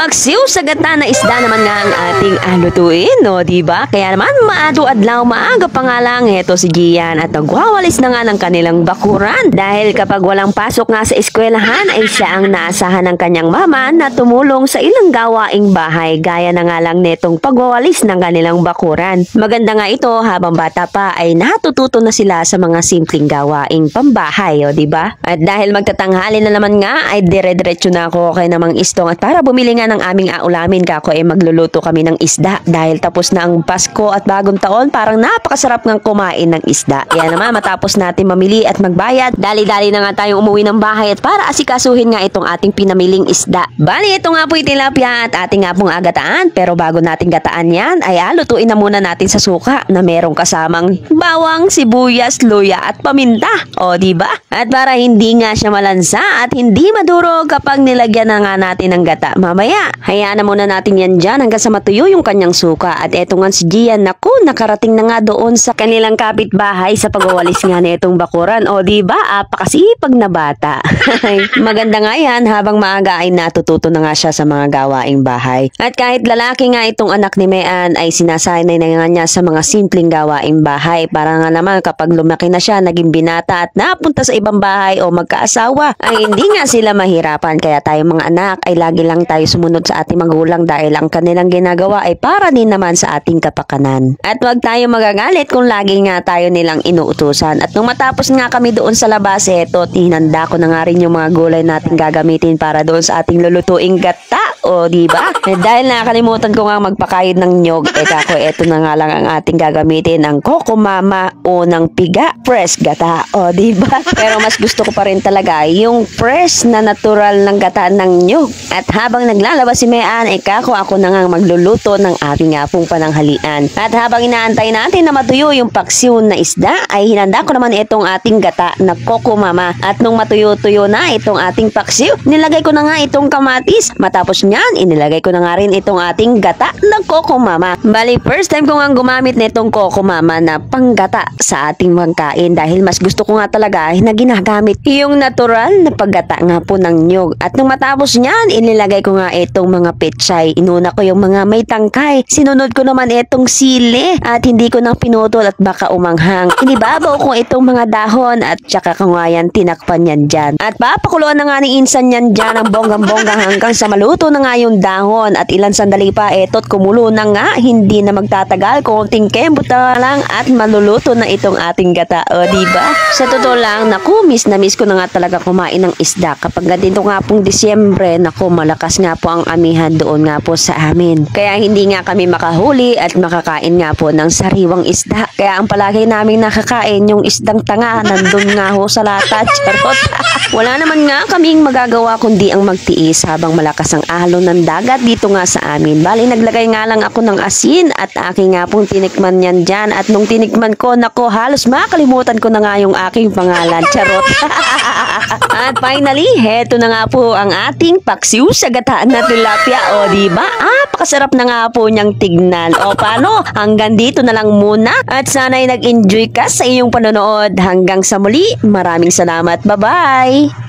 Paksiw sa gata na isda naman nga ang ating lutuin, no, diba? Kaya naman maado-adlaw maaga pa nga lang heto si Gian at nagwawalis na nga ng kanilang bakuran. Dahil kapag walang pasok nga sa eskwelahan ay siya ang naasahan ng kanyang mama na tumulong sa ilang gawaing bahay gaya na nga lang netong pagwawalis ng kanilang bakuran. Maganda nga ito habang bata pa ay natututo na sila sa mga simpleng gawaing pambahay, o diba? At dahil magtatanghali na naman nga ay dire-diretso na ako kay namang Istong at para bumili nga ng aming ulamin kako ay magluluto kami ng isda dahil tapos na ang Pasko at bagong taon, parang napakasarap ng kumain ng isda. Kaya naman matapos natin mamili at magbayad, dali-dali na nga tayong umuwi ng bahay at para asikasuhin nga itong ating pinamiling isda. Bali ito nga po tilapia at ating nga pong agataan, pero bago natin gataan yan ay lutuin na muna natin sa suka na merong kasamang bawang, sibuyas, luya at paminta. O diba? At para hindi nga siya malansa at hindi madurog kapag nilagyan na nga natin ng gata mamaya, hayaan na muna natin yan dyan hanggang sa matuyo yung kanyang suka. At eto nga si Gian, naku, nakarating na nga doon sa kanilang kapitbahay sa pagwawalis nga nitong bakuran. O diba, apakasipag na bata. Maganda nga yan, habang maaga ay natututo na nga siya sa mga gawaing bahay. At kahit lalaki nga itong anak ni Mean ay sinasanay na nga niya sa mga simpleng gawaing bahay. Para nga naman kapag lumaki na siya, naging binata at napunta sa ibang bahay o magkaasawa, ay hindi nga sila mahirapan. Kaya tayo mga anak ay lagi lang tayo sumunod sa ating magulang dahil ang kanilang ginagawa ay para din naman sa ating kapakanan. At huwag tayo magagalit kung lagi nga tayo nilang inuutusan. At nung matapos nga kami doon sa labas, eto, tinanda ko na nga rin yung mga gulay natin gagamitin para doon sa ating lulutuing gata. O diba? Dahil nakalimutan ko nga magpakayod ng nyog, kako, eto na nga lang ang ating gagamitin, ang Coco Mama o ng piga fresh gata. O diba? Pero mas gusto ko pa rin talaga yung fresh na natural ng gata ng nyog. At habang naglalabas si Mean, kako, ako na nga magluluto ng ating pong pananghalian. At habang inaantay natin na matuyo yung paksiw na isda, ay hinanda ko naman itong ating gata na Coco Mama. At nung matuyo-tuyo na itong ating paksiw, nilagay ko na nga itong kamatis. Matapos niyan, inilagay ko na nga rin itong ating gata na Coco Mama. Bali, first time ko nga gumamit nitong Coco Mama na panggata sa ating pagkain dahil mas gusto ko nga talaga na ginagamit yung natural na paggata nga po ng nyog. At nung matapos niyan, inilagay ko nga itong mga pechay. Inuna ko yung mga may tangkay. Sinunod ko naman itong sili at hindi ko nang pinutol at baka umanghang. Inibabaw ko itong mga dahon at tsaka ko nga yan tinakpan yan dyan. At papakuluan na nga ni insan yan dyan ang bonggang-bonggang hanggang sa maluto na nga yung dahon. At ilan sandali pa eto't kumulo na nga. Hindi na magtatagal. Konting kembot na lang at maluluto na itong ating gata. O diba? Sa totoo lang, naku, miss na miss ko na nga talaga kumain ng isda. Kapag ganito nga pong Disyembre, naku, malakas nga po ang amihan doon nga po sa amin. Kaya hindi nga kami makahuli at makakain nga po ng sariwang isda. Kaya ang palagi namin nakakain yung isdang tanga nandun nga ho sa lata. Charot. Wala naman nga kaming magagawa kundi ang magtiis habang malakas ang alon ng dagat dito nga sa amin. Bali, naglagay nga lang ako ng asin at aking nga pong tinikman yan dyan. At nung tinikman ko, nako, halos makalimutan ko na nga yung aking pangalan. Charot. At finally, heto na nga po ang ating paksiw sa gataan na tilapia. O diba? Pakasarap na nga po niyang tignan. O paano? Hanggang dito na lang muna. At sana'y nag-enjoy ka sa iyong panonood. Hanggang sa muli, maraming salamat. Bye-bye!